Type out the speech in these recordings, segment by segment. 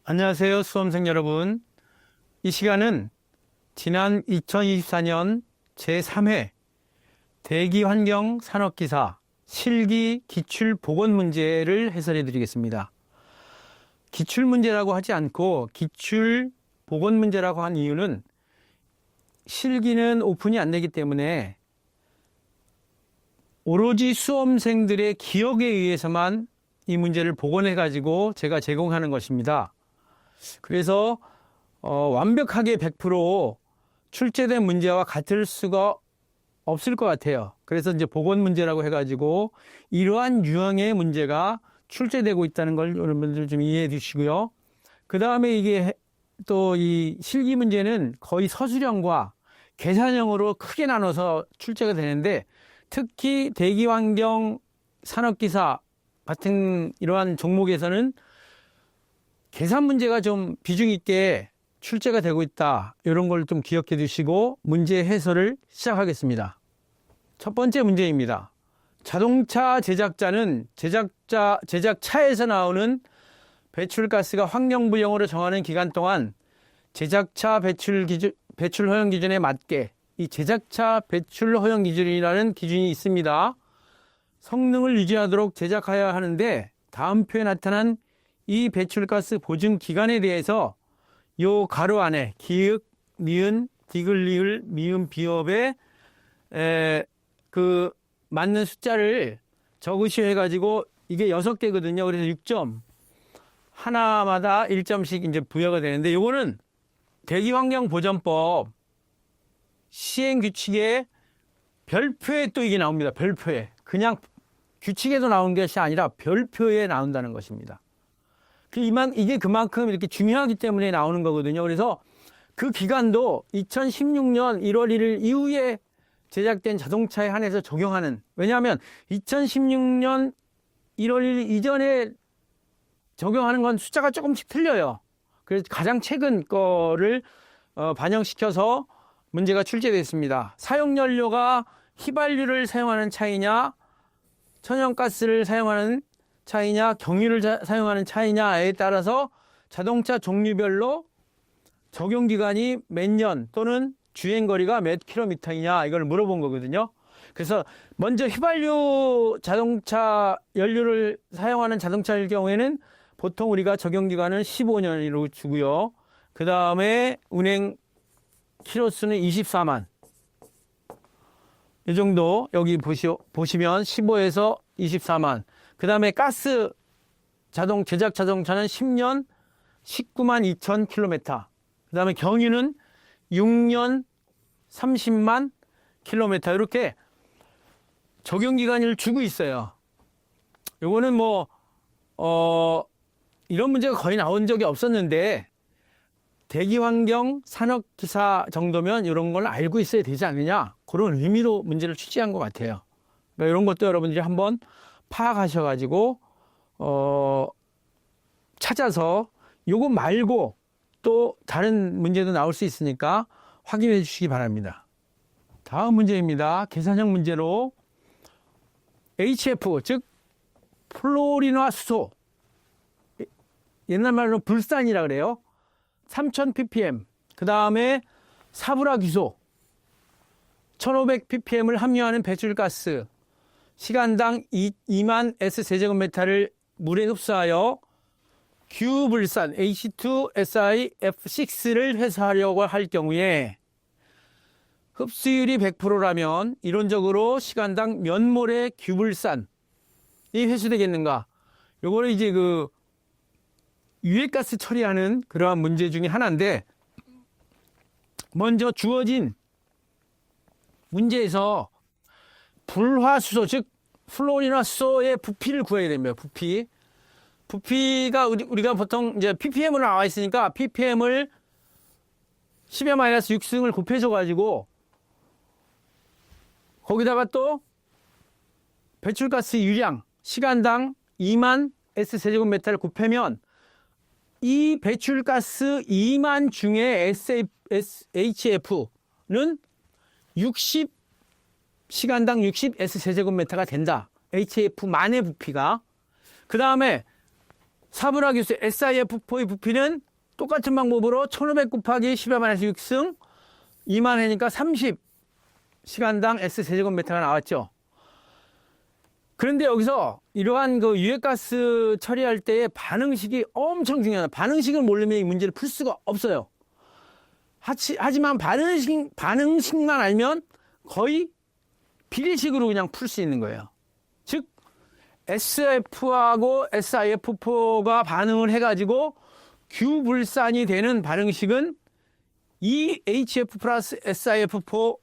안녕하세요, 수험생 여러분. 이 시간은 지난 2024년 제3회 대기환경 산업기사 실기 기출보건문제를 해설해 드리겠습니다. 기출문제라고 하지 않고 기출보건문제라고 한 이유는 실기는 오픈이 안 되기 때문에 오로지 수험생들의 기억에 의해서만 이 문제를 복원해 가지고 제가 제공하는 것입니다. 그래서 완벽하게 100% 출제된 문제와 같을 수가 없을 것 같아요. 그래서 이제 보건 문제라고 해가지고 이러한 유형의 문제가 출제되고 있다는 걸 여러분들 좀 이해해 주시고요. 그 다음에 이게 또 이 실기 문제는 거의 서술형과 계산형으로 크게 나눠서 출제가 되는데, 특히 대기환경 산업기사 같은 이러한 종목에서는 계산 문제가 좀 비중 있게 출제가 되고 있다. 이런 걸 좀 기억해 두시고 문제 해설을 시작하겠습니다. 첫 번째 문제입니다. 자동차 제작자는 제작차에서 나오는 배출가스가 환경부형으로 정하는 기간 동안 제작차 배출 허용 기준에 맞게 이 제작차 배출 허용 기준이라는 기준이 있습니다. 성능을 유지하도록 제작하여야 하는데, 다음 표에 나타난 이 배출가스 보증 기간에 대해서 요 가로 안에 기역, 니은, 디귿, 미음, 비읍에 그 맞는 숫자를 적으시오 해가지고 이게 6개거든요. 그래서 6점 하나마다 1점씩 이제 부여가 되는데, 요거는 대기환경보전법 시행규칙에 별표에 또 이게 나옵니다. 별표에. 그냥 규칙에도 나온 것이 아니라 별표에 나온다는 것입니다. 이게 그만큼 이렇게 중요하기 때문에 나오는 거거든요. 그래서 그 기간도 2016년 1월 1일 이후에 제작된 자동차에 한해서 적용하는, 왜냐하면 2016년 1월 1일 이전에 적용하는 건 숫자가 조금씩 틀려요. 그래서 가장 최근 거를 반영시켜서 문제가 출제됐습니다. 사용연료가 휘발유를 사용하는 차이냐, 천연가스를 사용하는 차이냐, 경유를 사용하는 차이냐에 따라서 자동차 종류별로 적용기간이 몇 년 또는 주행거리가 몇 킬로미터이냐, 이걸 물어본 거거든요. 그래서 먼저 휘발유 자동차 연료를 사용하는 자동차일 경우에는 보통 우리가 적용기간은 15년으로 주고요. 그 다음에 운행 키로수는 24만. 이 정도 여기 보시면 15에서 24만. 그 다음에 가스 제작 자동차는 10년 19만 2천 킬로미터. 그 다음에 경유는 6년 30만 킬로미터. 이렇게 적용기간을 주고 있어요. 요거는 이런 문제가 거의 나온 적이 없었는데, 대기환경 산업기사 정도면 이런 걸 알고 있어야 되지 않느냐, 그런 의미로 문제를 취지한 것 같아요. 그러니까 이런 것도 여러분들이 한번 파악하셔가지고 찾아서 요거 말고 또 다른 문제도 나올 수 있으니까 확인해 주시기 바랍니다. 다음 문제입니다. 계산형 문제로 HF, 즉 플로리나수소, 옛날 말로 불산이라 그래요. 3000ppm, 그 다음에 사브라규소 1500ppm을 함유하는 배출가스 시간당 2만 S제곱미터를 물에 흡수하여 규불산 H2SiF6를 회수하려고 할 경우에 흡수율이 100%라면 이론적으로 시간당 몇 몰의 규불산이 회수되겠는가? 요거는 이제 유해가스 처리하는 그러한 문제 중에 하나인데, 먼저 주어진 문제에서 불화수소, 즉 플로리나수소의 부피를 구해야 됩니다. 부피가 우리가 보통 이제 ppm으로 나와 있으니까 ppm을 10의 마이너스 6승을 곱해줘 가지고 거기다가 또 배출가스 유량 시간당 2만 S제곱미터를 곱하면 이 배출가스 2만 중에 HF는 시간당 60 S제곱미터가 된다. HF만의 부피가. 그 다음에 사분화기수 SiF4의 부피는 똑같은 방법으로 1500 곱하기 10^-6승 2만 회니까 30시간당 S제곱미터가 나왔죠. 그런데 여기서 이러한 그 유해가스 처리할 때의 반응식이 엄청 중요하다. 반응식을 모르면 이 문제를 풀 수가 없어요. 하지만 반응식만 알면 거의 비례식으로 그냥 풀 수 있는 거예요. 즉 SF하고 SiF4가 반응을 해가지고 규불산이 되는 반응식은 EHF 플러스 SiF4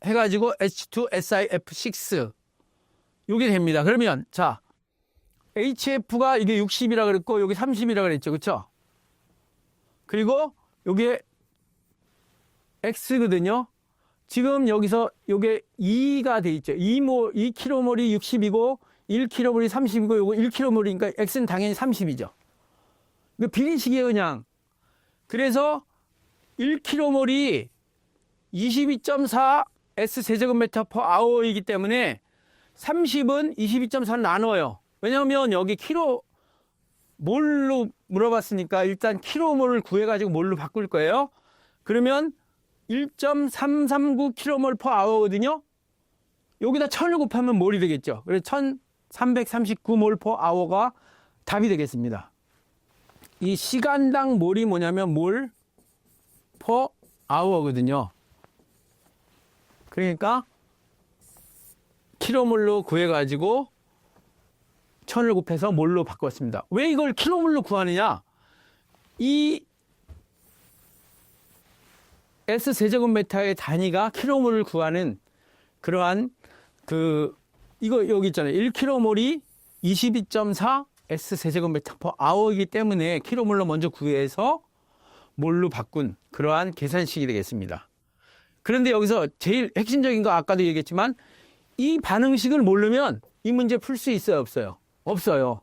해가지고 H2SiF6 요게 됩니다. 그러면 자 HF가 이게 60이라 그랬고 여기 30이라 그랬죠. 그렇죠? 그리고 요게 X거든요. 지금 여기서 요게 2가 돼 있죠. 2kmol이 60이고 1kmol이 30이고 요거 1kmol이니까 X는 당연히 30이죠. 이거 비례식이에요, 그냥. 그래서 1kmol이 22.4 S제곱미터 per hour이기 때문에 30은 22.4를 나눠요. 왜냐하면 여기 킬로 몰로 물어봤으니까 일단 킬로몰을 구해가지고 몰로 바꿀 거예요. 그러면 1.339 킬로몰 per hour거든요. 여기다 1000을 곱하면 몰이 되겠죠. 그래서 1339 몰 per hour가 답이 되겠습니다. 이 시간당 몰이 뭐냐면 몰 per hour거든요. 그러니까 킬로몰로 구해가지고 1000을 곱해서 몰로 바꿨습니다. 왜 이걸 킬로몰로 구하느냐? 이 S제곱미터의 단위가 킬로몰을 구하는 그러한 이거 여기 있잖아요. 1킬로몰이 22.4 S제곱미터 per hour이기 때문에 킬로몰로 먼저 구해서 몰로 바꾼 그러한 계산식이 되겠습니다. 그런데 여기서 제일 핵심적인 거 아까도 얘기했지만 이 반응식을 모르면 이 문제 풀 수 있어요, 없어요? 없어요.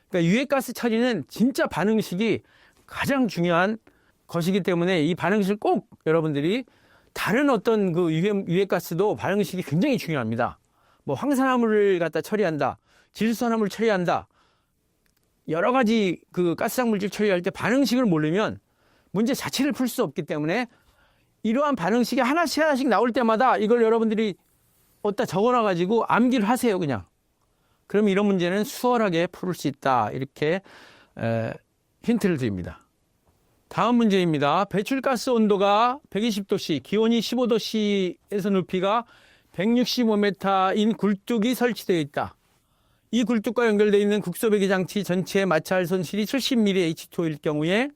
그러니까 유해가스 처리는 진짜 반응식이 가장 중요한 것이기 때문에 이 반응식을 꼭 여러분들이 다른 어떤 그 유해가스도 반응식이 굉장히 중요합니다. 뭐 황산화물을 갖다 처리한다, 질소산화물을 처리한다, 여러 가지 그 가스상 물질 처리할 때 반응식을 모르면 문제 자체를 풀 수 없기 때문에 이러한 반응식이 하나씩 나올 때마다 이걸 여러분들이 어디다 적어놔가지고 암기를 하세요, 그냥. 그럼 이런 문제는 수월하게 풀 수 있다. 이렇게 힌트를 드립니다. 다음 문제입니다. 배출가스 온도가 120도씨, 기온이 15도씨에서 높이가 165m인 굴뚝이 설치되어 있다. 이 굴뚝과 연결되어 있는 국소배기 장치 전체에 마찰 손실이 70mm H2O일 경우에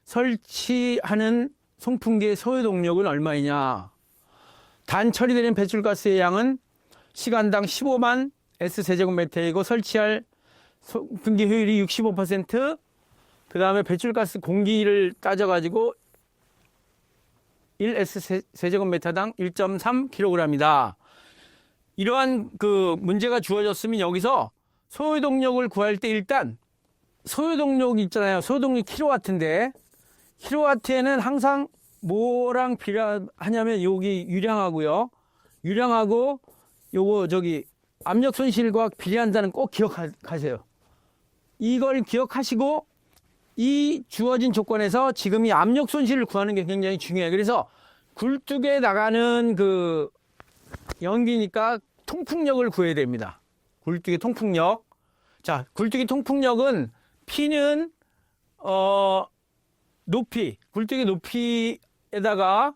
설치하는 송풍기의 소요동력은 얼마이냐? 단 처리되는 배출가스의 양은 시간당 15만 S제곱미터이고 설치할 송풍기 효율이 65%, 그 다음에 배출가스 공기를 따져가지고 1S제곱미터당 1.3kg이다. 이러한 그 문제가 주어졌으면 여기서 소요동력을 구할 때 일단 소요동력 있잖아요. 소요동력 킬로와트인데 킬로와트에는 항상 뭐랑 비례하냐면 여기 유량하고요. 유량하고 요거 압력 손실과 비례한다는 꼭 기억하세요. 이걸 기억하시고 이 주어진 조건에서 지금 이 압력 손실을 구하는 게 굉장히 중요해요. 그래서 굴뚝에 나가는 그 연기니까 통풍력을 구해야 됩니다. 굴뚝의 통풍력. 자, 굴뚝의 통풍력은 P는 높이, 굴뚝의 높이에다가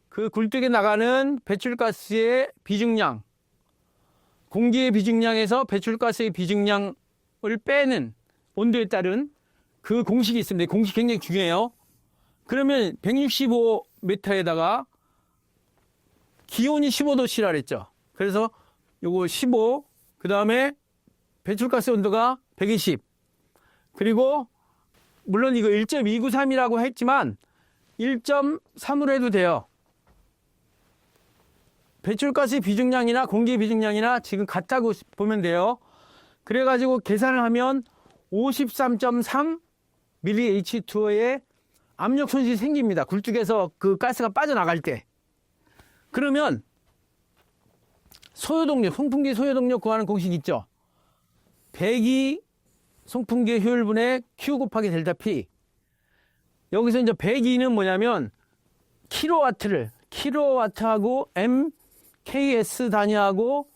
그 굴뚝에 나가는 배출가스의 비중량, 공기의 비중량에서 배출가스의 비중량을 빼는 온도에 따른 그 공식이 있습니다. 공식 굉장히 중요해요. 그러면 165m에다가 기온이 15도씨라 그랬죠. 그래서 요거 15, 그 다음에 배출가스 온도가 120. 그리고 물론 이거 1.293이라고 했지만 1.3으로 해도 돼요. 배출가스의 비중량이나 공기의 비중량이나 지금 같다고 보면 돼요. 그래가지고 계산을 하면 53.3 mH2O의 압력 손실이 생깁니다. 굴뚝에서 그 가스가 빠져나갈 때. 그러면 소요동력, 송풍기 소요동력 구하는 공식 있죠. 100이 송풍기의 효율분의 Q 곱하기 델타 P. 여기서 이제 102는 뭐냐면 킬로와트하고 MKS 단위하고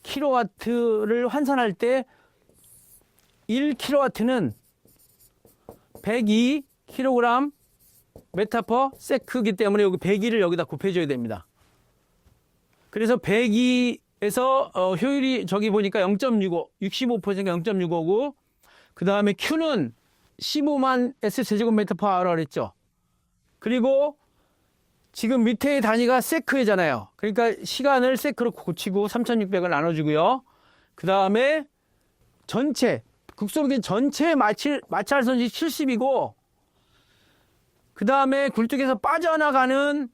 킬로와트를 환산할 때 1킬로와트는 102 킬로그램 메타 퍼 세크이기 때문에 여기 102를 여기다 곱해줘야 됩니다. 그래서 102에서 효율이 저기 보니까 0.65, 65%가 0.65고, 그 다음에 Q는 15만 S 제곱미터 퍼 아워라 그랬죠. 그리고 지금 밑에 단위가 세크잖아요. 그러니까 시간을 세크로 고치고 3600을 나눠주고요. 그 다음에 전체, 국소비기 전체 마찰 선이 70이고, 그 다음에 굴뚝에서 빠져나가는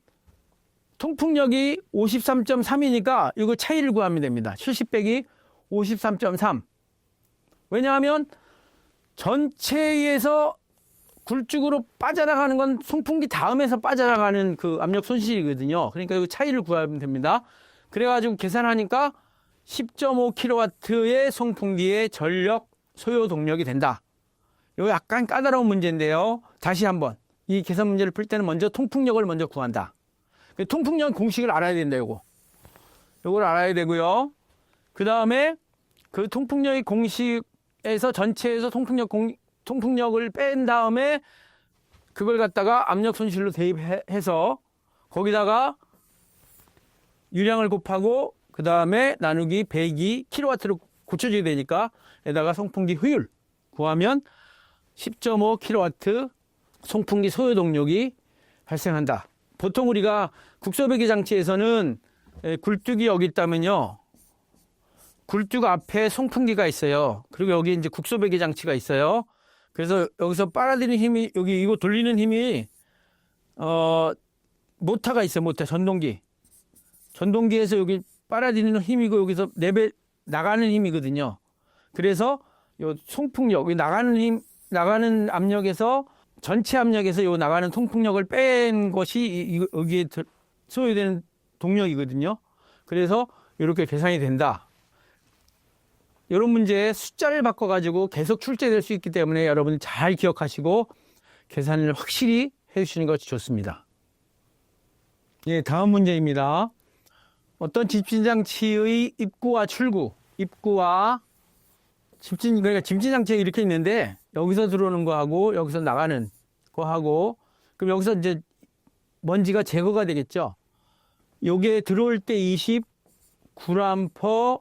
통풍력이 53.3이니까 이거 차이를 구하면 됩니다. 70 빼기 53.3. 왜냐하면 전체에서 굴쭉으로 빠져나가는 건 송풍기 다음에서 빠져나가는 그 압력 손실이거든요. 그러니까 이거 차이를 구하면 됩니다. 그래가지고 계산하니까 10.5kW의 송풍기의 전력 소요 동력이 된다. 이거 약간 까다로운 문제인데요. 다시 한번 이 계산 문제를 풀 때는 먼저 통풍력을 먼저 구한다. 통풍력 공식을 알아야 된다. 요걸 알아야 되고요. 그 다음에 그 통풍력의 공식에서 전체에서 통풍력을 뺀 다음에 그걸 갖다가 압력 손실로 대입해서 거기다가 유량을 곱하고 그 다음에 나누기 102 킬로와트로 고쳐줘야 되니까 에다가 송풍기 효율 구하면 10.5 킬로와트 송풍기 소요 동력이 발생한다. 보통 우리가 국소배기 장치에서는 굴뚝이 여기 있다면요. 굴뚝 앞에 송풍기가 있어요. 그리고 여기 이제 국소배기 장치가 있어요. 그래서 여기서 빨아들이는 힘이, 여기 이거 돌리는 힘이, 모터가 있어요. 모터, 전동기. 전동기에서 여기 빨아들이는 힘이고 여기서 나가는 힘이거든요. 그래서 요 송풍력, 여기 나가는 압력에서 전체 압력에서 요 나가는 통풍력을 뺀 것이 여기에 소요되는 동력이거든요. 그래서 이렇게 계산이 된다. 이런 문제에 숫자를 바꿔가지고 계속 출제될 수 있기 때문에 여러분이 잘 기억하시고 계산을 확실히 해주시는 것이 좋습니다. 예, 다음 문제입니다. 어떤 집진장치의 입구와 출구, 그러니까 집진장치가 이렇게 있는데 여기서 들어오는 거하고 여기서 나가는 거하고, 그럼 여기서 이제 먼지가 제거가 되겠죠. 요게 들어올 때 29g per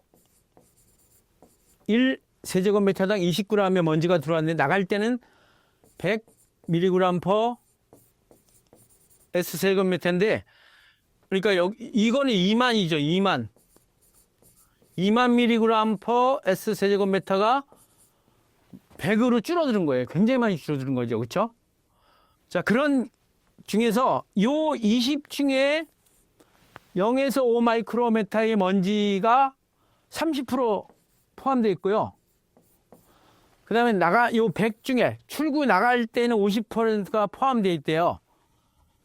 1세제곱미터당 29g의 먼지가 들어왔는데 나갈 때는 100mg per S제곱미터인데, 그러니까 이거는 2만이죠. 2만 mg per S제곱미터가 100으로 줄어드는 거예요. 굉장히 많이 줄어드는 거죠. 그렇죠? 자, 그런 중에서 요 20 중에 0에서 5 마이크로미터의 먼지가 30% 포함되어 있고요. 그 다음에 요 100 중에 출구 나갈 때는 50%가 포함되어 있대요.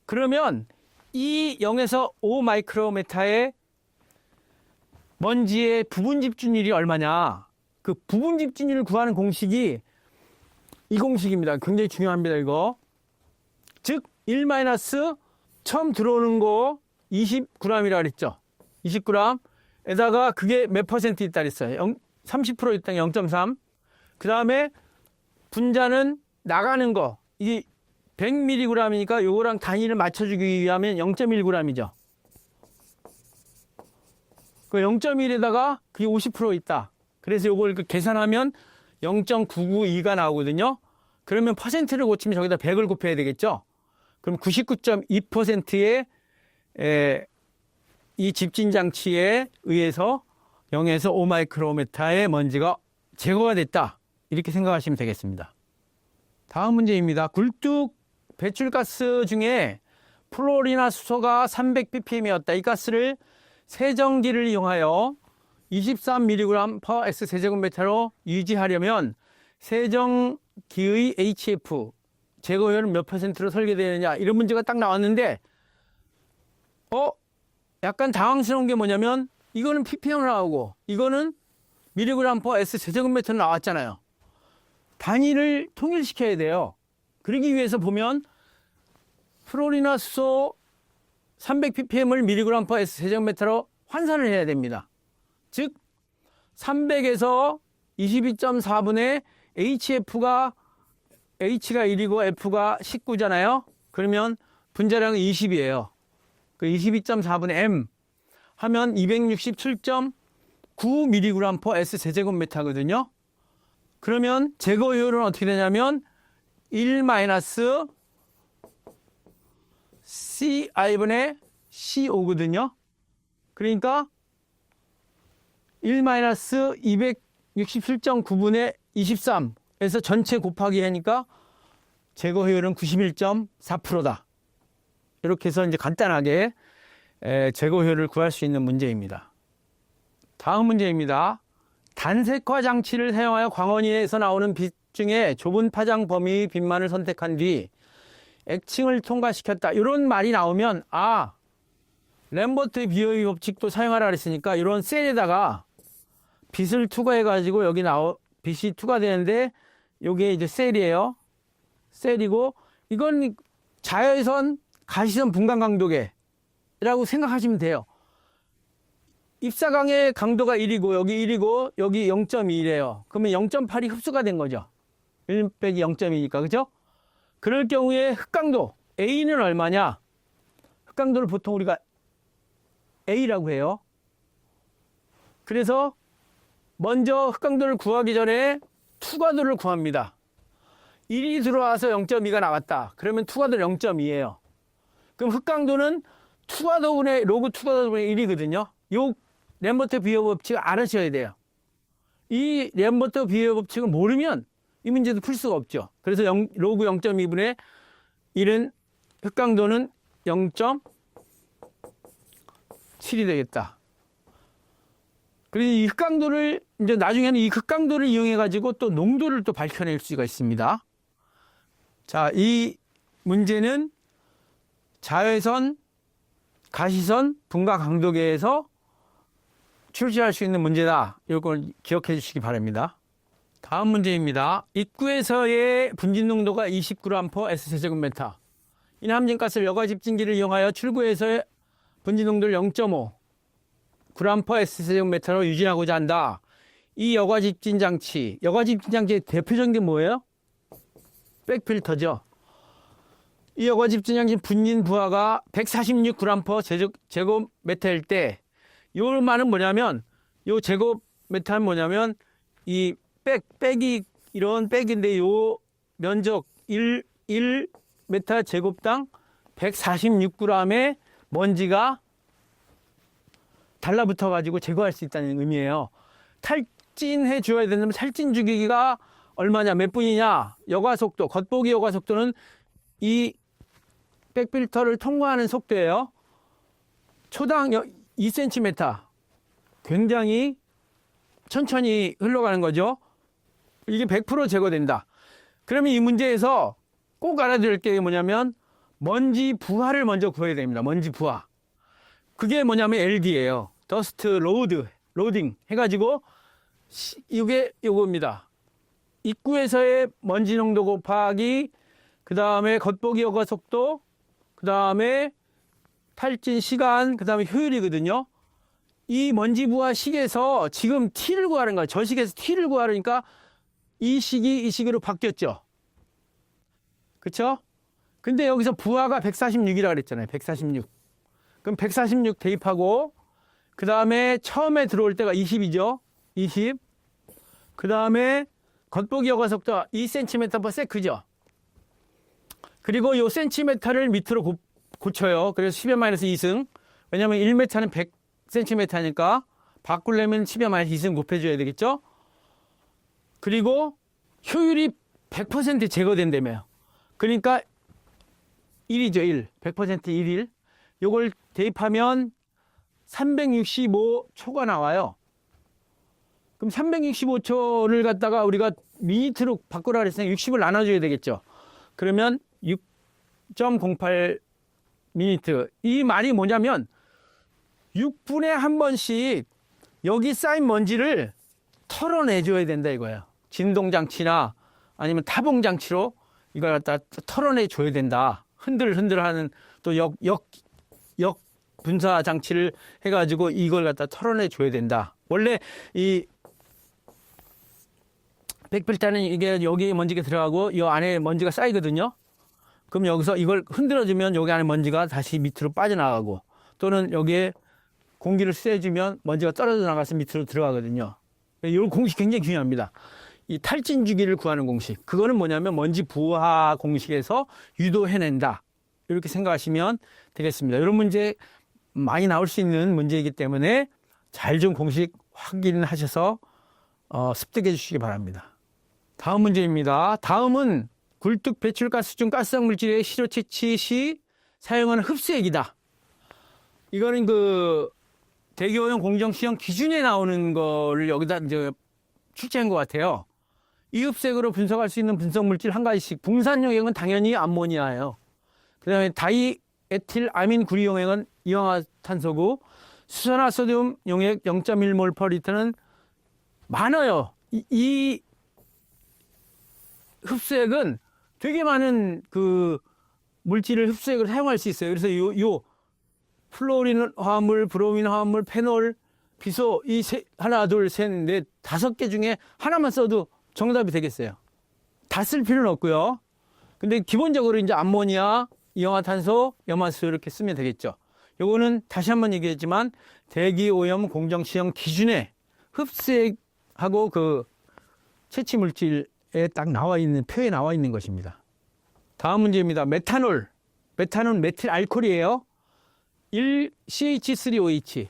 그러면 이 0에서 5 마이크로미터의 먼지의 부분 집중률이 얼마냐? 그 부분 집중률을 구하는 공식이 이 공식입니다. 굉장히 중요합니다, 이거. 즉, 1 마이너스 처음 들어오는 거 20g이라 그랬죠. 20g에다가 그게 몇 퍼센트 있다 그랬어요. 30% 있다, 0.3. 그 다음에 분자는 나가는 거. 이게 100mg이니까 요거랑 단위를 맞춰주기 위하면 0.1g이죠. 그 0.1에다가 그게 50% 있다. 그래서 요걸 계산하면 0.992가 나오거든요. 그러면 퍼센트를 고치면 저기다 100을 곱해야 되겠죠. 그럼 99.2%의 이 집진장치에 의해서 0에서 5 마이크로미터의 먼지가 제거가 됐다. 이렇게 생각하시면 되겠습니다. 다음 문제입니다. 굴뚝 배출가스 중에 플로리나 수소가 300ppm이었다. 이 가스를 세정기를 이용하여 23mg per S제곱미터로 유지하려면 세정기의 HF 제거효율은 몇 퍼센트로 설계되느냐, 이런 문제가 딱 나왔는데 약간 당황스러운 게 뭐냐면 이거는 ppm으로 나오고 이거는 mg per S제곱미터로 나왔잖아요. 단위를 통일시켜야 돼요. 그러기 위해서 보면 프로리나 수소 300ppm을 mg/s 세제곱미터로 환산을 해야 됩니다. 즉 300에서 22.4분의 H가 1이고 F가 19잖아요. 그러면 분자량은 20이에요. 그 22.4분의 M 하면 267.9mg/s 세제곱미터거든요. 그러면 제거 효율은 어떻게 되냐면 1-CI분의 CO 거든요. 그러니까 1-267.9분의 23에서 전체 곱하기 하니까 제거 효율은 91.4%다. 이렇게 해서 이제 간단하게 제거 효율을 구할 수 있는 문제입니다. 다음 문제입니다. 단색화 장치를 사용하여 광원위에서 나오는 빛 중에 좁은 파장 범위의 빛만을 선택한 뒤 액칭을 통과시켰다. 이런 말이 나오면 램버트 비어의 법칙도 사용하라 그랬으니까 이런 셀에다가 빛을 투과해가지고 여기 빛이 투과되는데 이게 이제 셀이에요. 셀이고 이건 자외선 가시선 분간 강도계라고 생각하시면 돼요. 입사광의 강도가 1이고 여기 1이고 여기 0.2래요. 그러면 0.8이 흡수가 된 거죠. 1 빼기 0.2니까 그죠? 그럴 경우에 흑강도 A는 얼마냐? 흑강도를 보통 우리가 A라고 해요. 그래서 먼저 흑강도를 구하기 전에 투과도를 구합니다. 1이 들어와서 0.2가 나왔다. 그러면 투과도 0.2예요. 그럼 흑강도는 투과도분의 로그 투과도분의 1이거든요. 요 램버트 비어 법칙을 알아셔야 돼요. 이 램버트 비어 법칙을 모르면 이 문제도 풀 수가 없죠. 그래서 로그 0.2분의 1은 흑강도는 0.7이 되겠다. 그래서 이 흑강도를 이제 나중에는 이 흑강도를 이용해 가지고 또 농도를 또 밝혀낼 수가 있습니다. 자, 이 문제는 자외선, 가시선, 분가 강도계에서 출시할 수 있는 문제다. 이걸 기억해 주시기 바랍니다. 다음 문제입니다. 입구에서의 분진 농도가 20g/s 세제곱미터. 이 남진가스를 여과 집진기를 이용하여 출구에서의 분진 농도를 0.5g/s 세제곱미터로 유지하고자 한다. 이 여과 집진 장치의 대표적인 게 뭐예요? 백필터죠. 이 여과 집진 장치 분진 부하가 146g/제곱미터일 때 요 말은 뭐냐면 요 제곱미터는 뭐냐면 이 백이 이런 백인데 요 면적 1m 제곱당 146g의 먼지가 달라붙어 가지고 제거할 수 있다는 의미예요. 탈진해 줘야 되는데 탈진 주기가 얼마냐, 몇 분이냐, 여과 속도, 겉보기 여과 속도는 이 백필터를 통과하는 속도예요. 초당 2cm. 굉장히 천천히 흘러가는 거죠. 이게 100% 제거된다. 그러면 이 문제에서 꼭 알아둘 게 뭐냐면 먼지 부하를 먼저 구해야 됩니다. 먼지 부하. 그게 뭐냐면 LD예요. 더스트 로딩 해가지고 이게 요겁니다. 입구에서의 먼지 농도 곱하기 그 다음에 겉보기 여과 속도 그 다음에 탈진 시간 그 다음에 효율이거든요. 이 먼지 부하 식에서 지금 T를 구하는 거예요. 저 식에서 T를 구하려니까 이 식이 이 식으로 바뀌었죠. 그쵸? 근데 여기서 부하가 146이라고 그랬잖아요. 146. 그럼 146 대입하고 그 다음에 처음에 들어올 때가 20이죠. 20. 그 다음에 겉보기 여과 속도 2cm/s죠. 그리고 이 센티미터를 밑으로 고쳐요. 그래서 10의 -2승. 왜냐면 1m는 100cm니까 바꾸려면 10의 -2승 곱해줘야 되겠죠. 그리고 효율이 100% 제거된다며요. 그러니까 1이죠. 1. 100% 1일. 요걸 대입하면 365초가 나와요. 그럼 365초를 갖다가 우리가 미니트로 바꾸라 그랬으니까 60을 나눠줘야 되겠죠. 그러면 6.08 미니트. 이 말이 뭐냐면 6분에 한 번씩 여기 쌓인 먼지를 털어내줘야 된다 이거예요. 진동장치나 아니면 타봉 장치로 이걸 갖다 털어내 줘야 된다. 흔들흔들하는 또 역 분사 장치를 해가지고 이걸 갖다 털어내 줘야 된다. 원래 이 백필타는 이게 여기 먼지가 들어가고 이 안에 먼지가 쌓이거든요. 그럼 여기서 이걸 흔들어주면 여기 안에 먼지가 다시 밑으로 빠져나가고, 또는 여기에 공기를 쐬주면 먼지가 떨어져 나가서 밑으로 들어가거든요. 이 공식 굉장히 중요합니다. 이 탈진 주기를 구하는 공식. 그거는 뭐냐면 먼지 부하 공식에서 유도해낸다. 이렇게 생각하시면 되겠습니다. 이런 문제 많이 나올 수 있는 문제이기 때문에 잘 좀 공식 확인하셔서 습득해 주시기 바랍니다. 다음 문제입니다. 다음은 굴뚝 배출가스 중 가스성 물질의 시료 채취 시 사용하는 흡수액이다. 이거는 그 대기오염 공정 시험 기준에 나오는 거를 여기다 이제 출제한 것 같아요. 이 흡수액으로 분석할 수 있는 분석 물질 한 가지씩. 분산 용액은 당연히 암모니아예요. 그다음에 다이에틸 아민 구리 용액은 이氧화탄소고, 수산화 소듐 용액 0.1몰 퍼 리터는 많아요. 이 흡수액은 되게 많은 그 물질을 흡수액을 사용할 수 있어요. 그래서 요 플로린 화합물, 브로민 화합물, 페놀, 비소, 하나, 둘, 셋, 넷, 5개 중에 하나만 써도 정답이 되겠어요. 다 쓸 필요는 없고요. 근데 기본적으로 이제 암모니아, 이氧화탄소, 염화수 이렇게 쓰면 되겠죠. 요거는 다시 한번 얘기했지만 대기오염 공정시험 기준에 흡수액하고 그 채취 물질에 딱 나와 있는, 표에 나와 있는 것입니다. 다음 문제입니다. 메탄올. 메탄은 메틸 알코올이에요. 1CH3OH.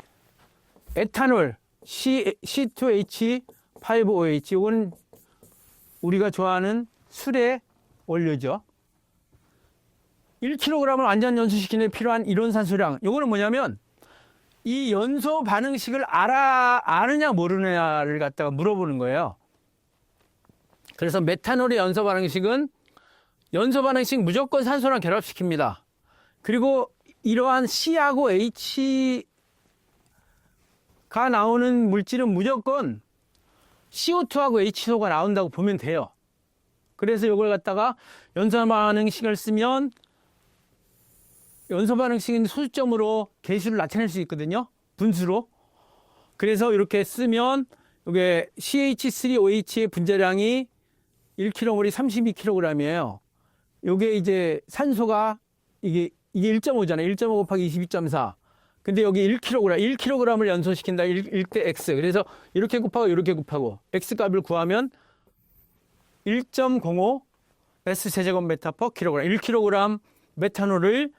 에탄올 C2H5OH. 이건 우리가 좋아하는 술의 원료죠. 1kg을 완전 연소시키는 데 필요한 이론산소량. 이거는 뭐냐면 이 연소 반응식을 아느냐 모르느냐를 갖다가 물어보는 거예요. 그래서 메탄올의 연소 반응식은 연소 반응식 무조건 산소랑 결합시킵니다. 그리고 이러한 C하고 H가 나오는 물질은 무조건 CO2하고 H2가 나온다고 보면 돼요. 그래서 이걸 갖다가 연소 반응식을 쓰면 연소 반응식인 소수점으로 개수를 나타낼 수 있거든요. 분수로. 그래서 이렇게 쓰면 이게 CH3OH의 분자량이 1kg몰이 32kg이에요. 이게 이제 산소가 이게 1.5잖아요. 1.5 곱하기 22.4. 근데 여기 1kg, 1kg을 연소시킨다. 1대 X. 그래서 이렇게 곱하고 이렇게 곱하고 X 값을 구하면 1.05 S제곱미터 per kg. 1kg 메탄올을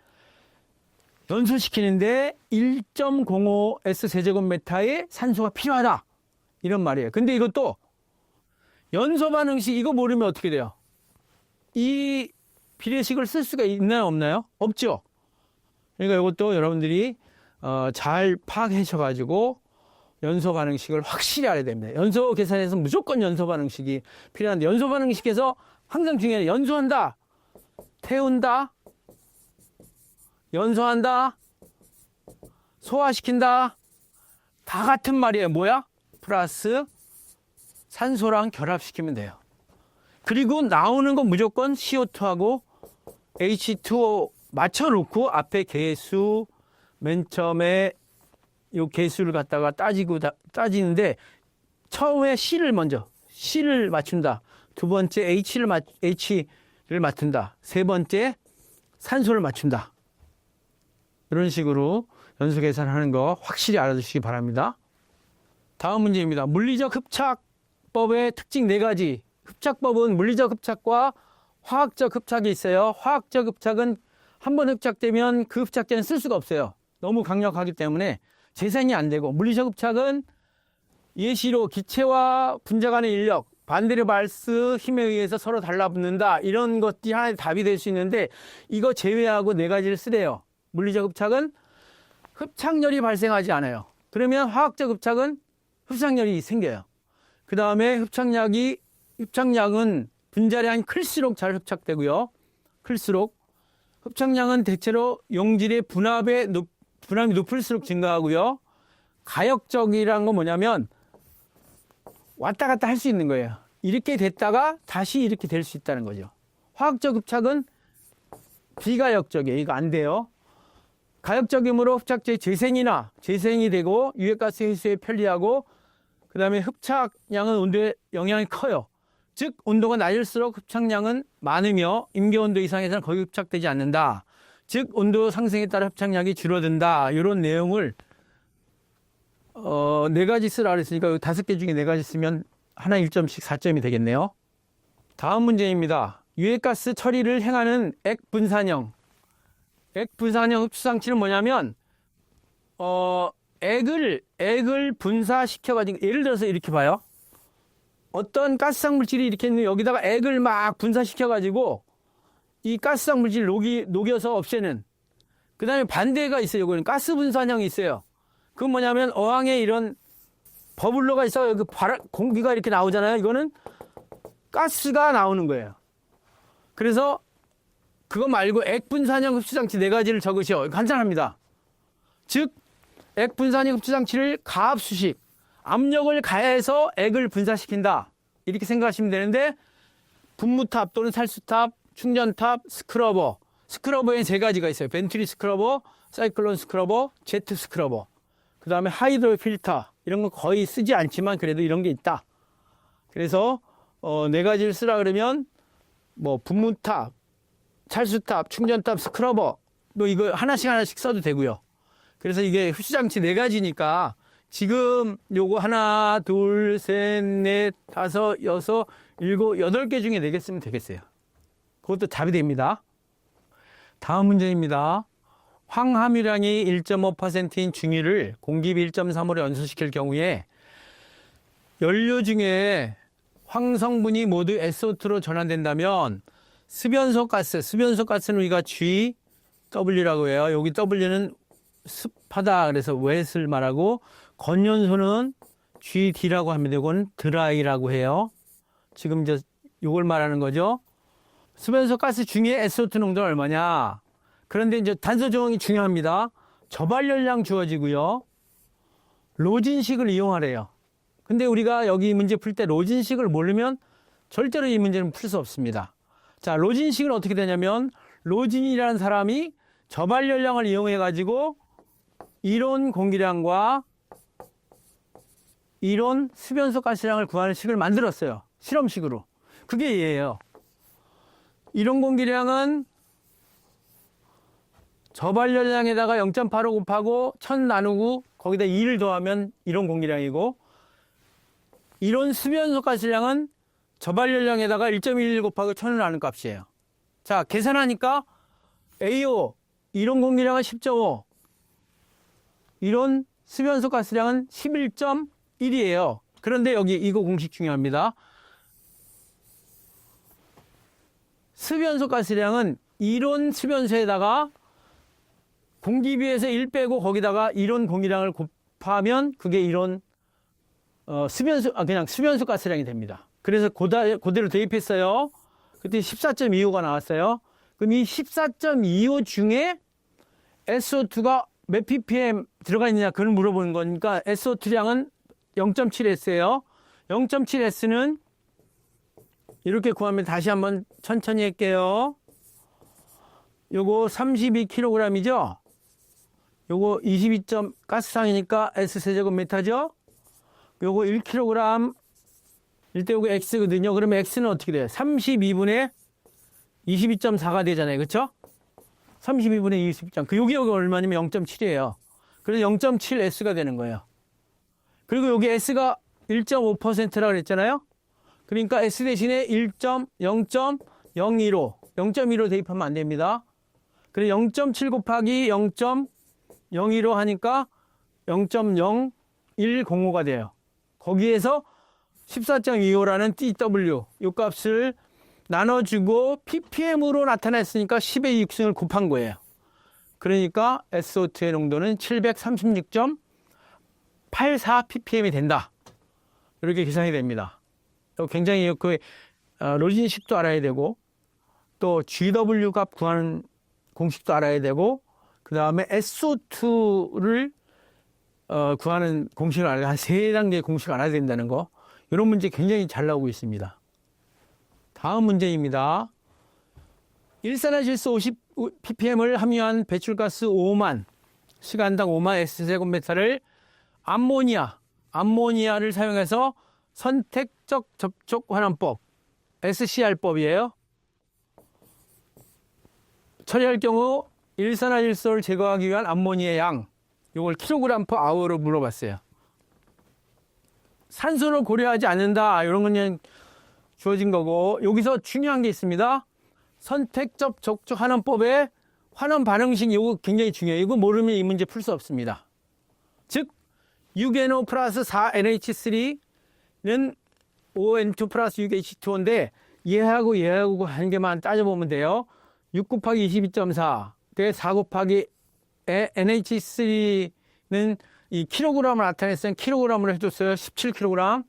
연소시키는데 1.05 S제곱미터의 산소가 필요하다. 이런 말이에요. 근데 이것도 연소 반응식 이거 모르면 어떻게 돼요? 이 비례식을 쓸 수가 있나요, 없나요? 없죠. 그러니까 이것도 여러분들이 잘 파악하셔가지고 연소 반응식을 확실히 알아야 됩니다. 연소 계산에서 무조건 연소 반응식이 필요한데, 연소 반응식에서 항상 중요한 연소한다, 태운다, 연소한다, 소화시킨다, 다 같은 말이에요. 뭐야? 플러스 산소랑 결합시키면 돼요. 그리고 나오는 건 무조건 CO2하고 H2O 맞춰놓고 앞에 개수, 맨 처음에 요 개수를 갖다가 따지는데, 처음에 C를 맞춘다. 두 번째 H를 맞춘다. 세 번째 산소를 맞춘다. 이런 식으로 연소 계산하는 거 확실히 알아두시기 바랍니다. 다음 문제입니다. 물리적 흡착법의 특징 4가지. 흡착법은 물리적 흡착과 화학적 흡착이 있어요. 화학적 흡착은 한번 흡착되면 그 흡착제는 쓸 수가 없어요. 너무 강력하기 때문에 재생이 안 되고, 물리적 흡착은 예시로 기체와 분자 간의 인력, 반데르발스 힘에 의해서 서로 달라붙는다. 이런 것들이 하나의 답이 될 수 있는데, 이거 제외하고 4가지를 쓰래요. 물리적 흡착은 흡착열이 발생하지 않아요. 그러면 화학적 흡착은 흡착열이 생겨요. 그 다음에 흡착량은 분자량이 클수록 잘 흡착되고요. 클수록. 흡착량은 대체로 용질의 분압이 높을수록 증가하고요. 가역적이라는 건 뭐냐면 왔다 갔다 할 수 있는 거예요. 이렇게 됐다가 다시 이렇게 될 수 있다는 거죠. 화학적 흡착은 비가역적이에요. 이거 안 돼요. 가역적이므로 흡착제의 재생이 되고 유해가스 해소에 편리하고 그 다음에 흡착량은 온도에 영향이 커요. 즉 온도가 낮을수록 흡착량은 많으며 임계온도 이상에서는 거의 흡착되지 않는다. 즉 온도 상승에 따라 흡착량이 줄어든다. 이런 내용을 4가지 쓰라 그랬으니까 5개 중에 4가지 쓰면 하나 1점씩 4점이 되겠네요. 다음 문제입니다. 유해가스 처리를 행하는 액분산형 흡수장치는 뭐냐면 액을 분사시켜가지고, 예를 들어서 이렇게 봐요. 어떤 가스상 물질이 이렇게 있는데 여기다가 액을 막 분사시켜가지고 이 가스상 물질을 녹여서 없애는. 그 다음에 반대가 있어요. 이거는 가스 분산형이 있어요. 그건 뭐냐면 어항에 이런 버블러가 있어. 여기 공기가 이렇게 나오잖아요. 이거는 가스가 나오는 거예요. 그래서 그거 말고 액분산형 흡수장치 4가지를 적으셔. 간단합니다. 즉 액분산형 흡수장치를 가압수식, 압력을 가해서 액을 분사시킨다. 이렇게 생각하시면 되는데 분무탑 또는 살수탑, 충전탑, 스크러버. 스크러버에 3가지가 있어요. 벤트리 스크러버, 사이클론 스크러버, 제트 스크러버. 그 다음에 하이드로 필터. 이런 거 거의 쓰지 않지만 그래도 이런 게 있다. 그래서 4가지를 쓰라 그러면 뭐 분무탑, 찰수탑, 충전탑, 스크러버 또 이거 하나씩 써도 되고요. 그래서 이게 흡수장치 4가지니까 지금 요거 하나, 둘, 셋, 넷, 다섯, 여섯, 일곱, 8개 중에 4개 쓰면 되겠어요. 그것도 답이 됩니다. 다음 문제입니다. 황함유량이 1.5%인 중유를 공기비 1.3으로 연소시킬 경우에 연료 중에 황성분이 모두 SO2로 전환된다면 습연소 가스는 우리가 GW라고 해요. 여기 W는 습하다. 그래서 wet을 말하고 건연소는 GD라고 합니다. 이건 드라이라고 해요. 지금 이제 이걸 말하는 거죠. 습연소 가스 중에 SO2 농도는 얼마냐? 그런데 이제 단서 조항이 중요합니다. 저발열량 주어지고요. 로진식을 이용하래요. 근데 우리가 여기 문제 풀 때 로진식을 모르면 절대로 이 문제는 풀 수 없습니다. 자, 로진식은 어떻게 되냐면 로진이라는 사람이 저발열량을 이용해 가지고 이론 공기량과 이론 습연소 가스량을 구하는 식을 만들었어요. 실험식으로. 그게 얘예요. 이론 공기량은 저발열량에다가 0.85 곱하고 1000 나누고 거기다 2를 더하면 이론 공기량이고, 이론 습연소 가스량은 저발열량에다가 1.11 곱하고 1000을 나눈 값이에요. 자, 계산하니까 AO 이론 공기량은 10.5, 이론 습연소 가스량은 11.1이에요. 그런데 여기 이거 공식 중요합니다. 습연소 가스량은 이론 습연소에다가 공기비에서 1 빼고 거기다가 이론 공기량을 곱하면 그게 이론 그냥 습연소 가스량이 됩니다. 그래서 그대로 대입했어요. 그때 14.25가 나왔어요. 그럼 이 14.25 중에 SO2가 몇 ppm 들어가 있느냐 그걸 물어보는 거니까 SO2량은 0.7S예요. 0.7S는 이렇게 구하면 다시 한번 천천히 할게요. 요거 32kg이죠. 요거 22점 가스상이니까 S세제곱미터죠. 요거 1kg 1대5가 X거든요. 그러면 X는 어떻게 돼요? 32분의 22.4가 되잖아요. 그렇죠? 32분의 22점. 여기 얼마냐면 0.7이에요. 그래서 0.7S가 되는 거예요. 그리고 여기 S가 1.5%라고 그랬잖아요. 그러니까 S 대신에 0.0.015 0.15 대입하면 안 됩니다. 그래서 0.7 곱하기 0.015 하니까 0.0105가 돼요. 거기에서 14.25라는 TW 이 값을 나눠주고 ppm으로 나타냈으니까 10의 6승을 곱한 거예요. 그러니까 SO2의 농도는 736.84 ppm이 된다. 이렇게 계산이 됩니다. 굉장히 그 로진식도 알아야 되고 또 GW 값 구하는 공식도 알아야 되고 그 다음에 SO2를 구하는 공식을 알아야 한 3단계의 공식을 알아야 된다는 거. 이런 문제 굉장히 잘 나오고 있습니다. 다음 문제입니다. 일산화질소 50ppm을 함유한 배출가스 5만, 시간당 5만 S제곱미터를 암모니아를 사용해서 선택적 접촉 환원법, SCR법이에요. 처리할 경우 일산화질소를 제거하기 위한 암모니아의 양, 이걸 kg/h로 물어봤어요. 산소를 고려하지 않는다, 이런 건 그냥 주어진 거고, 여기서 중요한 게 있습니다. 선택적 접촉 환원법의 환원 반응식, 이거 굉장히 중요해요. 이거 모르면 이 문제 풀 수 없습니다. 즉 6NO 플러스 4NH3는 5N2 플러스 6H2O인데 얘하고 한 개만 따져보면 돼요. 6 곱하기 22.4 대 4 곱하기 NH3는 이 킬로그램을 나타냈어요. 킬로그램으로 해줬어요. 17kg.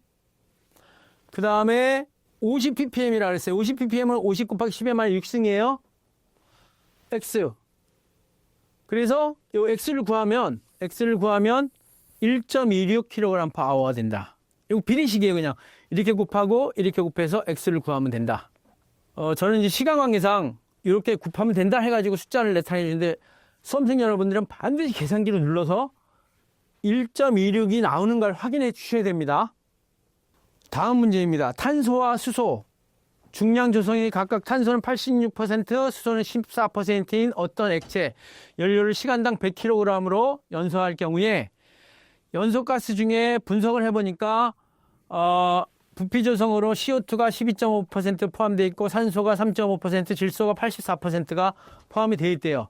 그 다음에 50ppm이라 그랬어요. 50ppm은 50 곱하기 10의 말 6승이에요. X. 그래서 이 X를 구하면 1.26kg/h가 된다. 이거 비례식이에요. 그냥 이렇게 곱하고 이렇게 곱해서 X를 구하면 된다. 저는 이제 시간 관계상 이렇게 곱하면 된다 해가지고 숫자를 나타내 주는데 수험생 여러분들은 반드시 계산기를 눌러서 1.26이 나오는 걸 확인해 주셔야 됩니다. 다음 문제입니다. 탄소와 수소, 중량 조성이 각각 탄소는 86%, 수소는 14%인 어떤 액체, 연료를 시간당 100kg으로 연소할 경우에 연소가스 중에 분석을 해보니까 부피 조성으로 CO2가 12.5% 포함되어 있고 산소가 3.5%, 질소가 84%가 포함이 되어 있대요.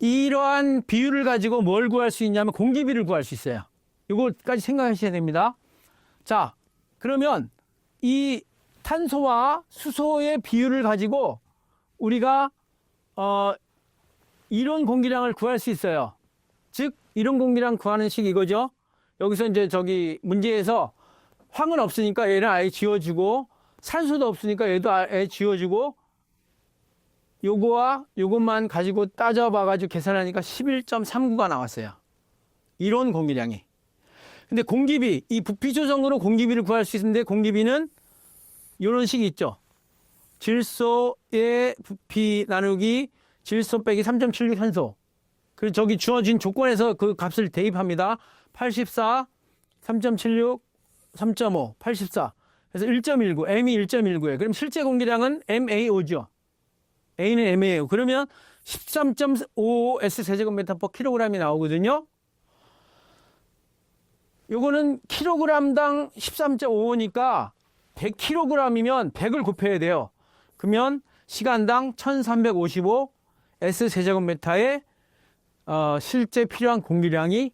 이러한 비율을 가지고 뭘 구할 수 있냐면 공기비를 구할 수 있어요. 이거까지 생각하셔야 됩니다. 자, 그러면 이 탄소와 수소의 비율을 가지고 우리가 이론 공기량을 구할 수 있어요. 즉 이론 공기량 구하는 식 이거죠. 여기서 이제 저기 문제에서 황은 없으니까 얘는 아예 지워주고 산소도 없으니까 얘도 아예 지워주고 요거와 요것만 가지고 따져봐가지고 계산하니까 11.39가 나왔어요. 이론 공기량이. 근데 공기비, 이 부피 조성으로 공기비를 구할 수 있는데 공기비는 이런 식이 있죠. 질소의 부피 나누기 질소 빼기 3.76 산소. 그리고 저기 주어진 조건에서 그 값을 대입합니다. 84, 3.76, 3.5, 84. 그래서 1.19, M이 1.19예요. 그럼 실제 공기량은 MAO죠. A는 M이에요. 그러면 13.55 S제곱미터/kg이 나오거든요. 요거는 킬로그램당 13.55니까 100kg이면 100을 곱해야 돼요. 그러면 시간당 1355 S제곱미터의 실제 필요한 공기량이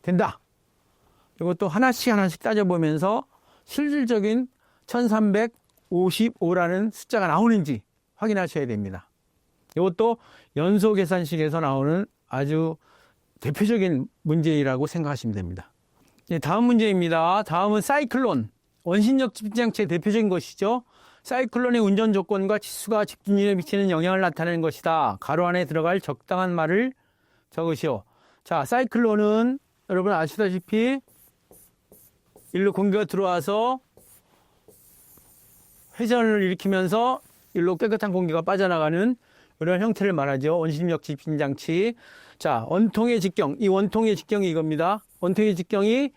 된다. 이것도 하나씩 따져보면서 실질적인 1355라는 숫자가 나오는지 확인하셔야 됩니다. 이것도 연소 계산식에서 나오는 아주 대표적인 문제라고 생각하시면 됩니다. 네, 다음 문제입니다. 다음은 사이클론, 원심력 집진장치의 대표적인 것이죠. 사이클론의 운전 조건과 치수가 집중률에 미치는 영향을 나타내는 것이다. 가로 안에 들어갈 적당한 말을 적으시오. 자, 사이클론은 여러분 아시다시피 일로 공기가 들어와서 회전을 일으키면서 일로 깨끗한 공기가 빠져나가는 이런 형태를 말하죠. 원심력 집진장치. 자, 원통의 직경. 이 원통의 직경이 이겁니다. 원통의 직경이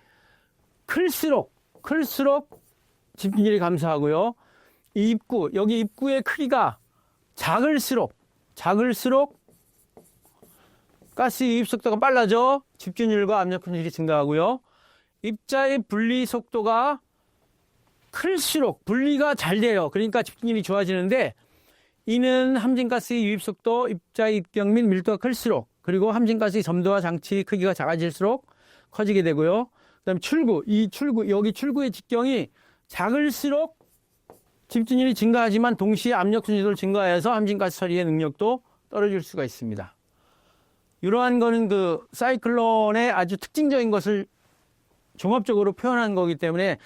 클수록 집중률이 감소하고요. 이 입구, 여기 입구의 크기가 작을수록 가스 유입 속도가 빨라져 집중률과 압력 분출이 증가하고요. 입자의 분리 속도가 클수록 분리가 잘 돼요. 그러니까 집중률이 좋아지는데 이는 함진가스의 유입 속도, 입자의 입경 및 밀도가 클수록 그리고 함진가스의 점도와 장치 크기가 작아질수록 커지게 되고요. 그다음에 여기 출구의 직경이 작을수록 집중률이 증가하지만 동시에 압력 분출도 증가해서 함진가스 처리의 능력도 떨어질 수가 있습니다. 이러한 거는 그 사이클론의 아주 특징적인 것을 종합적으로 표현한 거기 때문에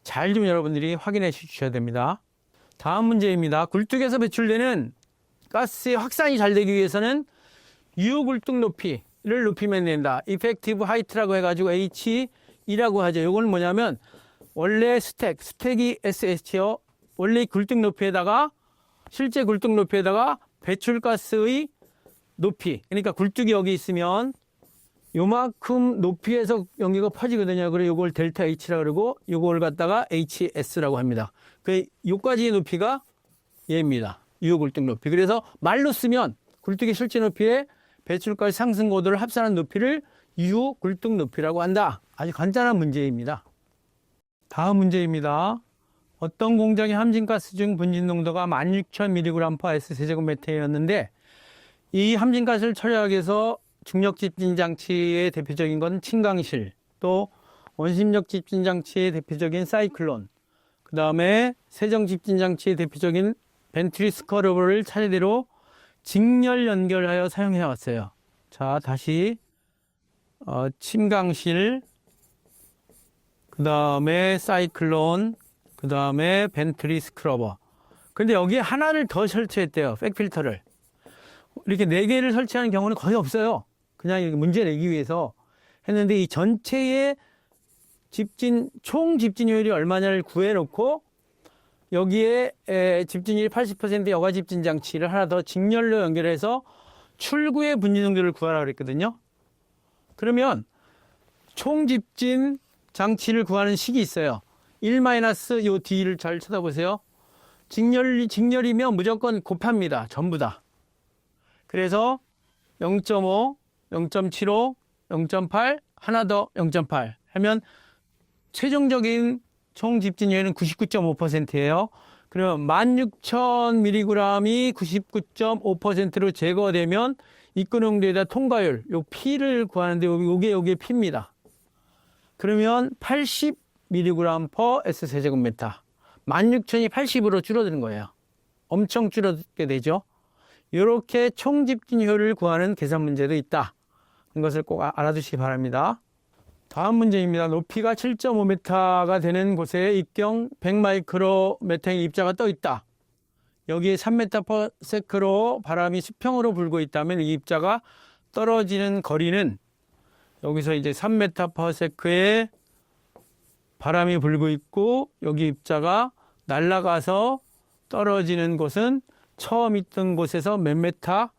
잘 좀 여러분들이 확인해 주셔야 됩니다. 다음 문제입니다. 굴뚝에서 배출되는 가스의 확산이 잘 되기 위해서는 유굴뚝 높이를 높이면 된다. 이펙티브 하이트라고 해가지고 H 2라고 하죠. 이거는 뭐냐면 원래 스택이 SH요. 원래 굴뚝 높이에다가 실제 굴뚝 높이에다가 배출가스의 높이. 그러니까 굴뚝이 여기 있으면 요만큼 높이에서 연기가 퍼지거든요. 그래서 요걸 델타 H라 그러고 요걸 갖다가 HS라고 합니다. 그 요까지의 높이가 얘입니다. 유효 굴뚝 높이. 그래서 말로 쓰면 굴뚝의 실제 높이에 배출가스 상승 고도를 합산한 높이를 유효 굴뚝 높이라고 한다. 아주 간단한 문제입니다. 다음 문제입니다. 어떤 공장의 함진가스 중 분진 농도가 16,000mg/s 세제곱미터였는데 이 함진가스를 처리하기 위해서 중력 집진 장치의 대표적인 건 침강실, 또 원심력 집진 장치의 대표적인 사이클론, 그 다음에 세정 집진 장치의 대표적인 벤트리스커버를 차례대로 직렬 연결하여 사용해 왔어요. 자, 다시 침강실, 그 다음에 사이클론, 그 다음에 벤트리스크러버. 근데 여기에 하나를 더 설치했대요. 백필터를. 이렇게 4개를 설치하는 경우는 거의 없어요. 그냥 문제 내기 위해서 했는데 이 전체의 총 집진율이 얼마냐를 구해놓고 여기에 집진율이 80% 여과 집진 장치를 하나 더 직렬로 연결해서 출구의 분진 농도를 구하라 그랬거든요. 그러면 총 집진 장치를 구하는 식이 있어요. 1- 요 D를 잘 쳐다보세요. 직렬이면 무조건 곱합니다. 전부 다. 그래서 0.5, 0.75, 0.8, 하나 더 0.8 하면 최종적인 총 집진율은 99.5%예요. 그러면 16,000mg이 99.5%로 제거되면 입구농도에다 통과율, 요 P를 구하는데 요게 P입니다. 그러면 80mg/s 세제곱미터. 16,000이 80으로 줄어드는 거예요. 엄청 줄어들게 되죠. 이렇게 총 집진효율을 구하는 계산 문제도 있다. 이것을 꼭 알아두시기 바랍니다. 다음 문제입니다. 높이가 7.5m가 되는 곳에 입경 100마이크로메타의 입자가 떠 있다. 여기에 3m/s로 바람이 수평으로 불고 있다면 이 입자가 떨어지는 거리는 여기서 이제 3m/s에 바람이 불고 있고 여기 입자가 날아가서 떨어지는 곳은 처음 있던 곳에서 몇 메타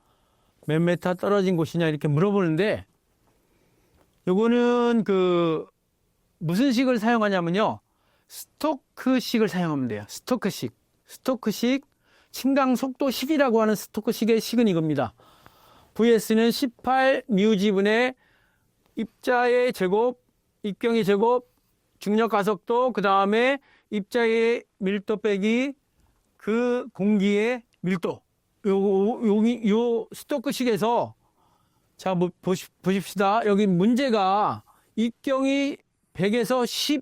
떨어진 곳이냐 이렇게 물어보는데 요거는 무슨 식을 사용하냐면요. 스토크식을 사용하면 돼요. 스토크식 침강 속도식이라고 하는 스토크식의 식은 이겁니다. VS는 18μg분의 입자의 제곱, 입경의 제곱, 중력 가속도, 그 다음에 입자의 밀도 빼기 그 공기의 밀도. 요 스토크식에서 자, 보십시다. 여기 문제가 입경이 100에서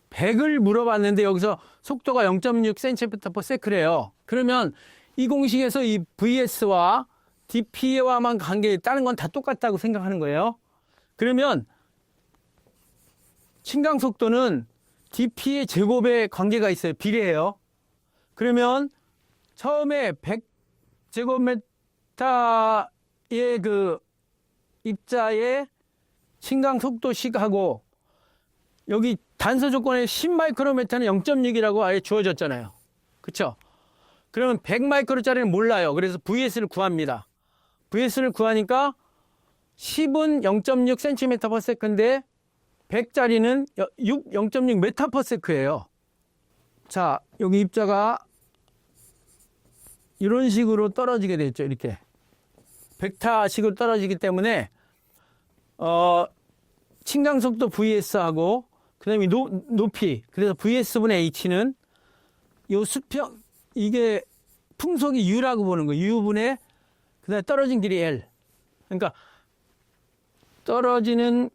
100을 물어봤는데 여기서 속도가 0.6cm/s래요. 그러면 이 공식에서 이 VS와 dP와만 관계, 다른 건 다 똑같다고 생각하는 거예요. 그러면 침강 속도는 dP의 제곱에 관계가 있어요. 비례해요. 그러면 처음에 100제곱미터의 입자의 침강 속도식하고 여기 단서 조건에 10마이크로미터는 0.6이라고 아예 주어졌잖아요. 그렇죠? 그러면 100마이크로짜리는 몰라요. 그래서 VS를 구합니다. VS를 구하니까 10은 0.6cm/s인데 100짜리는 0.6m/s예요. 자, 여기 입자가 이런 식으로 떨어지게 됐죠. 이렇게 벡터식으로 떨어지기 때문에 침강 속도 VS하고 그다음에 높이, 그래서 VS분의 H는 요 수평, 이게 풍속이 U라고 보는 거예요. U분의 그다음에 떨어진 길이 L. 그러니까 떨어지는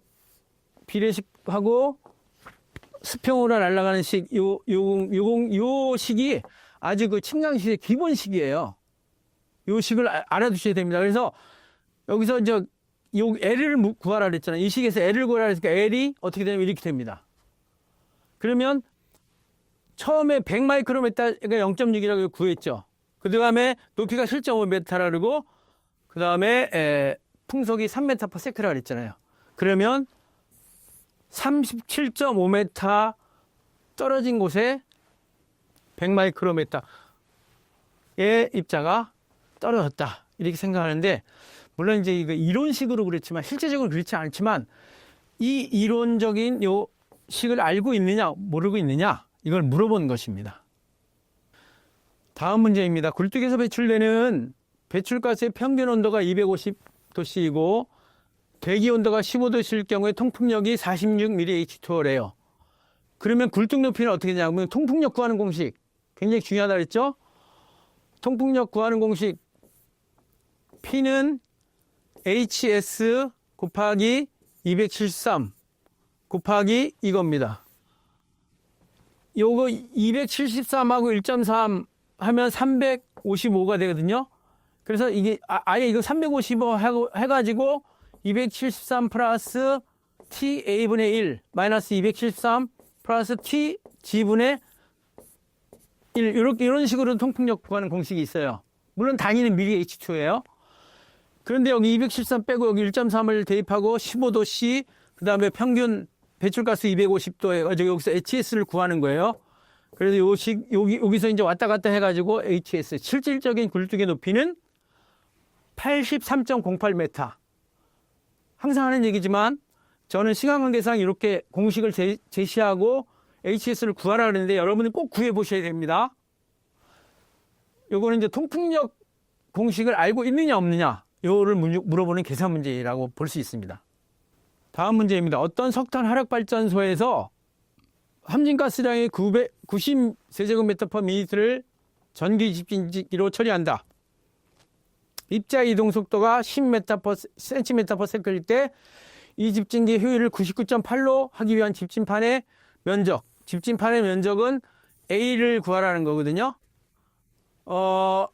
비례식하고 수평으로 날아가는 식, 요 식이 아주 침강식의 기본식이에요. 요 식을 알아두셔야 됩니다. 그래서 여기서 요 L을 구하라 그랬잖아요. 이 식에서 L을 구하라 그랬으니까 L이 어떻게 되냐면 이렇게 됩니다. 그러면 처음에 100마이크로미터가 0.6이라고 구했죠. 그 다음에 높이가 7.5m라 그러고 그 다음에 풍속이 3m/s라 그랬잖아요. 그러면 37.5m 떨어진 곳에 100마이크로미터의 입자가 떨어졌다. 이렇게 생각하는데, 물론 이제 이거 이론식으로 그렇지만, 실제적으로 그렇지 않지만, 이 이론적인 요 식을 알고 있느냐, 모르고 있느냐, 이걸 물어본 것입니다. 다음 문제입니다. 굴뚝에서 배출되는 배출가스의 평균 온도가 250도씨이고, 대기 온도가 15도씨일 경우에 통풍력이 46mH2래요. 그러면 굴뚝 높이는 어떻게 되냐면, 통풍력 구하는 공식. 굉장히 중요하다 그랬죠? 통풍력 구하는 공식. P는 HS 곱하기 273 곱하기 이겁니다. 요거 273하고 1.3 하면 355가 되거든요. 그래서 이게 아예 이거 355 해가지고 273 플러스 T A분의 1 마이너스 273 플러스 T G분의 1 이런 식으로 통풍력 구하는 공식이 있어요. 물론 단위는 미리 H2예요. 그런데 여기 273 빼고 여기 1.3을 대입하고 15도씨 그 다음에 평균 배출가스 250도 해가지고 여기서 HS를 구하는 거예요. 그래서 여기서 이제 왔다 갔다 해가지고 HS 실질적인 굴뚝의 높이는 83.08m. 항상 하는 얘기지만 저는 시간관계상 이렇게 공식을 제시하고 HS를 구하라 그러는데 여러분이 꼭 구해 보셔야 됩니다. 요거는 이제 통풍력 공식을 알고 있느냐 없느냐 요를 물어보는 계산 문제라고 볼 수 있습니다. 다음 문제입니다. 어떤 석탄 화력발전소에서 함진가스량의 90 세제곱미터/미니트를 전기 집진기로 처리한다. 입자 이동 속도가 10cm/s일 때 이 집진기 효율을 99.8로 하기 위한 집진판의 면적. 집진판의 면적은 A를 구하라는 거거든요. 요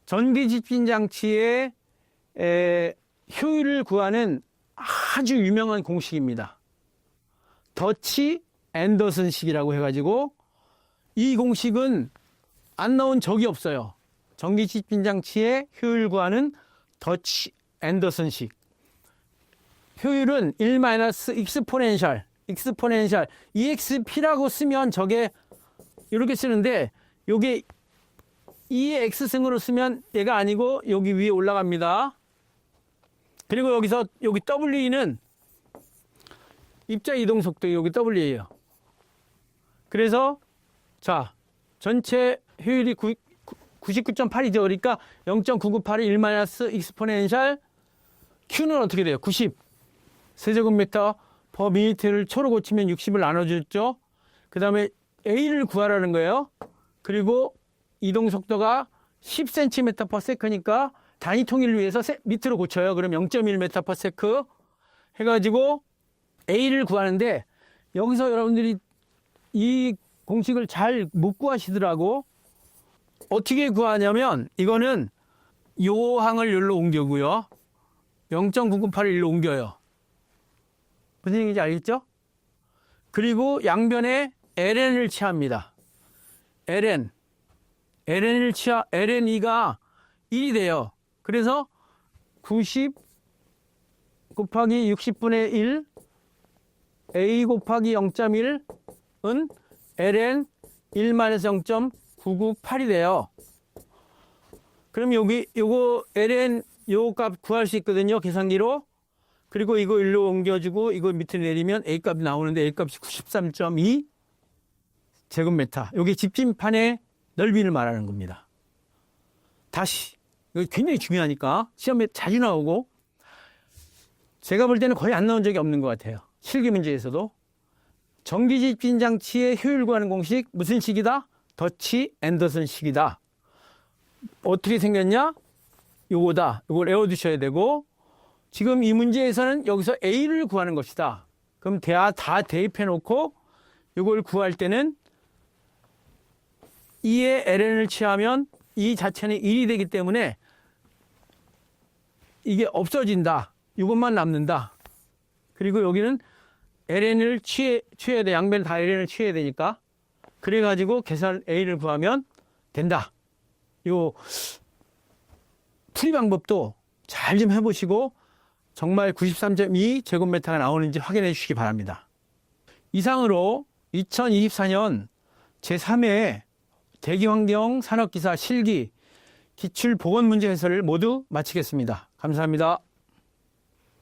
전기 집진 장치의 효율을 구하는 아주 유명한 공식입니다. 더치 앤더슨식이라고 해가지고 이 공식은 안 나온 적이 없어요. 전기 집진 장치의 효율 구하는 더치 앤더슨식. 효율은 1-익스포넨셜 EXP라고 쓰면 저게 이렇게 쓰는데 요게 2의 X승으로 쓰면 얘가 아니고 여기 위에 올라갑니다. 그리고 여기서 여기 W는 입자 이동 속도 여기 W예요. 그래서 자 전체 효율이 99.8이죠. 그러니까 0.9981 1-익스포넨셜 Q는 어떻게 돼요? 90 세제곱미터 퍼 미니트를 초로 고치면 60을 나눠줬죠. 그 다음에 A를 구하라는 거예요. 그리고 이동 속도가 10cm/s니까 단위 통일을 위해서 밑으로 고쳐요. 그럼 0.1m/s 해가지고 A를 구하는데 여기서 여러분들이 이 공식을 잘 못 구하시더라고. 어떻게 구하냐면 이거는 요 항을 여기로 옮겨고요. 0.9981을 일로 옮겨요. 무슨 얘기인지 알겠죠? 그리고 양변에 ln을 취합니다. ln이가 1이 돼요. 그래서 90 곱하기 60분의 1 a 곱하기 0.1은 ln 1-0.998이 돼요. 그럼 요거 ln 요 값 구할 수 있거든요. 계산기로. 그리고 이거 일로 옮겨주고 이거 밑에 내리면 A 값이 나오는데 A 값이 93.2 제곱미터. 이게 집진판의 넓이를 말하는 겁니다. 다시 이거 굉장히 중요하니까 시험에 자주 나오고 제가 볼 때는 거의 안 나온 적이 없는 것 같아요. 실기 문제에서도. 전기 집진 장치의 효율 구하는 공식 무슨 식이다? 더치 앤더슨 식이다. 어떻게 생겼냐? 요거다. 요걸 외워두셔야 되고 지금 이 문제에서는 여기서 A를 구하는 것이다. 그럼 다 대입해 놓고 이걸 구할 때는 2의 ln을 취하면 이 자체는 1이 되기 때문에 이게 없어진다. 이것만 남는다. 그리고 여기는 ln을 취해야 돼. 양변 다 ln을 취해야 되니까. 그래가지고 계산 A를 구하면 된다. 요 풀이 방법도 잘 좀 해보시고 정말 93.2 제곱미터가 나오는지 확인해 주시기 바랍니다. 이상으로 2024년 제3회 대기환경 산업기사 실기 기출보건문제 해설을 모두 마치겠습니다. 감사합니다.